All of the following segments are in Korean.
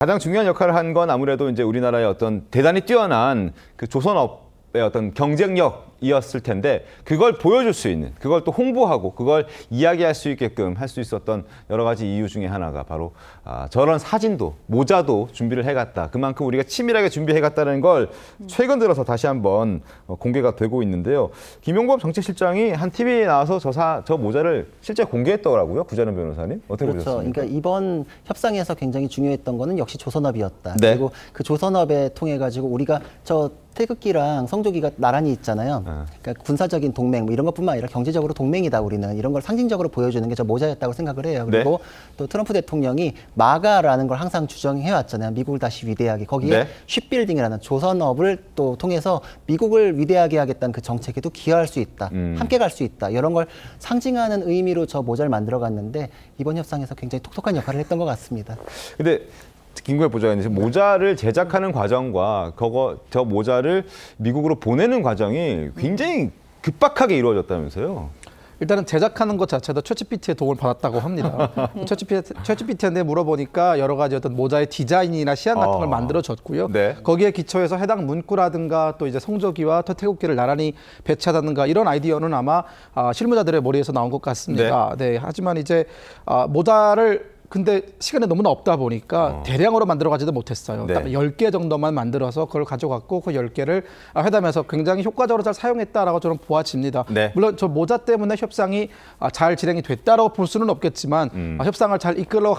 가장 중요한 역할을 한 건 아무래도 이제 우리나라의 어떤 대단히 뛰어난 그 조선업의 어떤 경쟁력이었을 텐데 그걸 보여줄 수 있는, 그걸 또 홍보하고 그걸 이야기할 수 있게끔 할 수 있었던 여러 가지 이유 중에 하나가 바로 저런 사진도 모자도 준비를 해갔다. 그만큼 우리가 치밀하게 준비해갔다는 걸 최근 들어서 다시 한번 공개가 되고 있는데요. 김용범 정책실장이 한 TV에 나와서 저 모자를 실제 공개했더라고요. 구자는 변호사님 어떻게 그렇죠. 보셨습니까? 그러니까 이번 협상에서 굉장히 중요했던 거는 역시 조선업이었다. 네. 그리고 그 조선업에 통해 가지고 우리가 저 태극기랑 성조기가 나란히 있잖아요. 그러니까 군사적인 동맹 뭐 이런 것뿐만 아니라 경제적으로 동맹이다 우리는 이런 걸 상징적으로 보여주는 게 저 모자였다고 생각을 해요. 그리고 또 트럼프 대통령이 마가라는 걸 항상 주장해 왔잖아요. 미국을 다시 위대하게 거기에 쉽빌딩이라는 조선업을 또 통해서 미국을 위대하게 하겠다는 그 정책에도 기여할 수 있다. 함께 갈 수 있다. 이런 걸 상징하는 의미로 저 모자를 만들어 갔는데 이번 협상에서 굉장히 톡톡한 역할을 했던 것 같습니다. 근데 김구혜 보좌관님, 모자를 제작하는 과정과 저 모자를 미국으로 보내는 과정이 굉장히 급박하게 이루어졌다면서요? 일단은 제작하는 것 자체도 챗GPT의 도움을 받았다고 합니다. 챗GPT한테 물어보니까 여러 가지 어떤 모자의 디자인이나 시안 같은 걸 만들어줬고요. 네. 거기에 기초해서 해당 문구라든가 또 이제 성조기와 태극기를 나란히 배치하다든가 이런 아이디어는 아마 실무자들의 머리에서 나온 것 같습니다. 네. 하지만 이제 모자를 근데 시간이 너무나 없다 보니까 대량으로 만들어가지도 못했어요. 네. 딱 10개 정도만 만들어서 그걸 가져갔고 그 10개를 회담에서 굉장히 효과적으로 잘 사용했다라고 저는 보아집니다. 네. 물론 저 모자 때문에 협상이 잘 진행이 됐다라고 볼 수는 없겠지만 협상을 잘 이끌어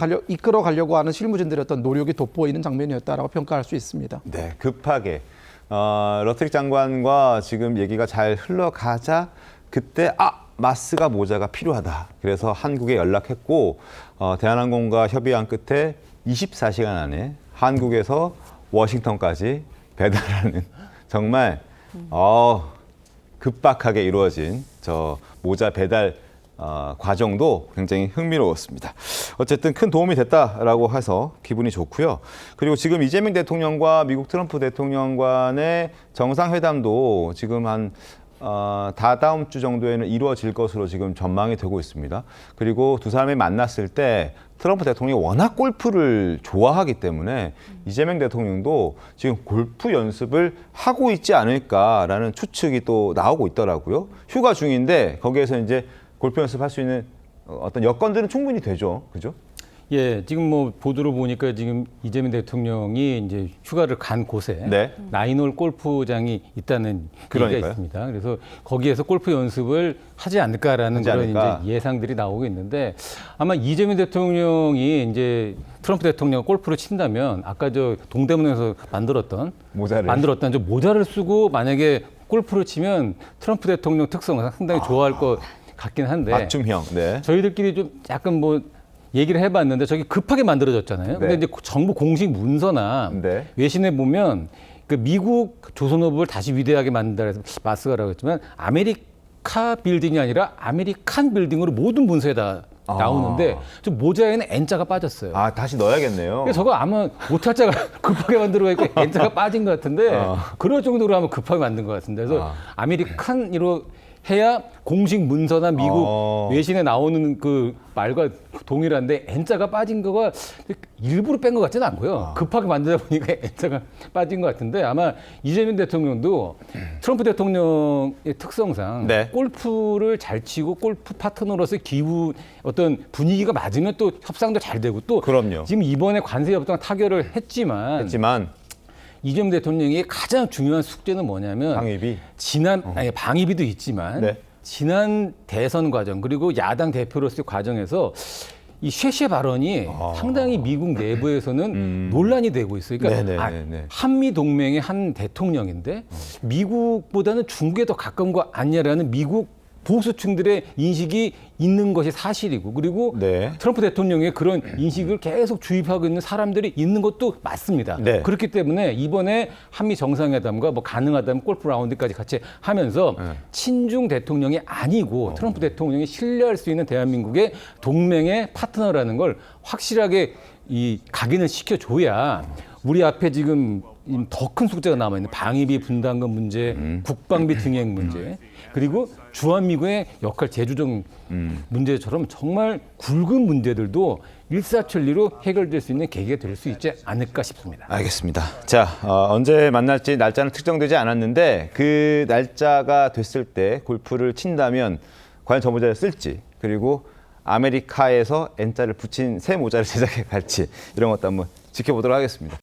가려고 하는 실무진들의 어떤 노력이 돋보이는 장면이었다라고 평가할 수 있습니다. 네, 급하게 러트릭 장관과 지금 얘기가 잘 흘러가자 그때 마스가 모자가 필요하다. 그래서 한국에 연락했고 대한항공과 협의한 끝에 24시간 안에 한국에서 워싱턴까지 배달하는 정말 급박하게 이루어진 저 모자 배달 과정도 굉장히 흥미로웠습니다. 어쨌든 큰 도움이 됐다라고 해서 기분이 좋고요. 그리고 지금 이재명 대통령과 미국 트럼프 대통령 간의 정상회담도 지금 한 다다음 주 정도에는 이루어질 것으로 지금 전망이 되고 있습니다. 그리고 두 사람이 만났을 때 트럼프 대통령이 워낙 골프를 좋아하기 때문에 이재명 대통령도 지금 골프 연습을 하고 있지 않을까라는 추측이 또 나오고 있더라고요. 휴가 중인데 거기에서 이제 골프 연습할 수 있는 어떤 여건들은 충분히 되죠. 그죠? 예, 지금 뭐 보도를 보니까 지금 이재명 대통령이 이제 휴가를 간 곳에 나인홀 골프장이 있다는 얘기가 있습니다. 그래서 거기에서 골프 연습을 하지 않을까라는 그런 이제 예상들이 나오고 있는데 아마 이재명 대통령이 이제 트럼프 대통령 골프를 친다면 아까 저 동대문에서 만들었던 저 모자를 쓰고 만약에 골프를 치면 트럼프 대통령 특성을 상당히 좋아할 것 같긴 한데 맞춤형. 네. 저희들끼리 좀 약간 뭐 얘기를 해봤는데 저게 급하게 만들어졌잖아요. 근데 이제 정부 공식 문서나 외신에 보면 그 미국 조선업을 다시 위대하게 만든다 해서 마스가라고 했지만 아메리카 빌딩이 아니라 아메리칸 빌딩으로 모든 문서에 다 나오는데 좀 모자에는 N자가 빠졌어요. 다시 넣어야겠네요. 그래서 저거 아마 오타자가 급하게 만들어가니까 N자가 빠진 것 같은데 그럴 정도로 아마 급하게 만든 것 같은데 그래서 아메리칸으로 해야 공식 문서나 미국 외신에 나오는 그 말과 동일한데 N자가 빠진 거가 일부러 뺀 것 같지는 않고요. 급하게 만들다 보니까 N자가 빠진 것 같은데 아마 이재명 대통령도 트럼프 대통령의 특성상 골프를 잘 치고 골프 파트너로서 어떤 분위기가 맞으면 또 협상도 잘 되고 또 지금 이번에 관세 협상 타결을 했지만 이재명 대통령의 가장 중요한 숙제는 뭐냐면 방위비도 있지만 지난 대선 과정 그리고 야당 대표로서의 과정에서 이 쉐쉐 발언이 상당히 미국 내부에서는 논란이 되고 있어요. 그러니까 한미 동맹의 한 대통령인데 미국보다는 중국에 더 가까운 거 아니냐라는 미국 보수층들의 인식이 있는 것이 사실이고 그리고 트럼프 대통령의 그런 인식을 계속 주입하고 있는 사람들이 있는 것도 맞습니다. 그렇기 때문에 이번에 한미 정상회담과 뭐 가능하다면 골프 라운드까지 같이 하면서 친중 대통령이 아니고 트럼프 대통령이 신뢰할 수 있는 대한민국의 동맹의 파트너라는 걸 확실하게 각인을 시켜줘야 우리 앞에 지금 더 큰 숙제가 남아있는 방위비 분담금 문제, 국방비 증액 문제, 그리고 주한미군의 역할 재조정 문제처럼 정말 굵은 문제들도 일사천리로 해결될 수 있는 계기가 될 수 있지 않을까 싶습니다. 알겠습니다. 자, 언제 만날지 날짜는 특정되지 않았는데 그 날짜가 됐을 때 골프를 친다면 과연 저 모자를 쓸지, 그리고 아메리카에서 N자를 붙인 새 모자를 제작해 갈지, 이런 것도 한번 지켜보도록 하겠습니다.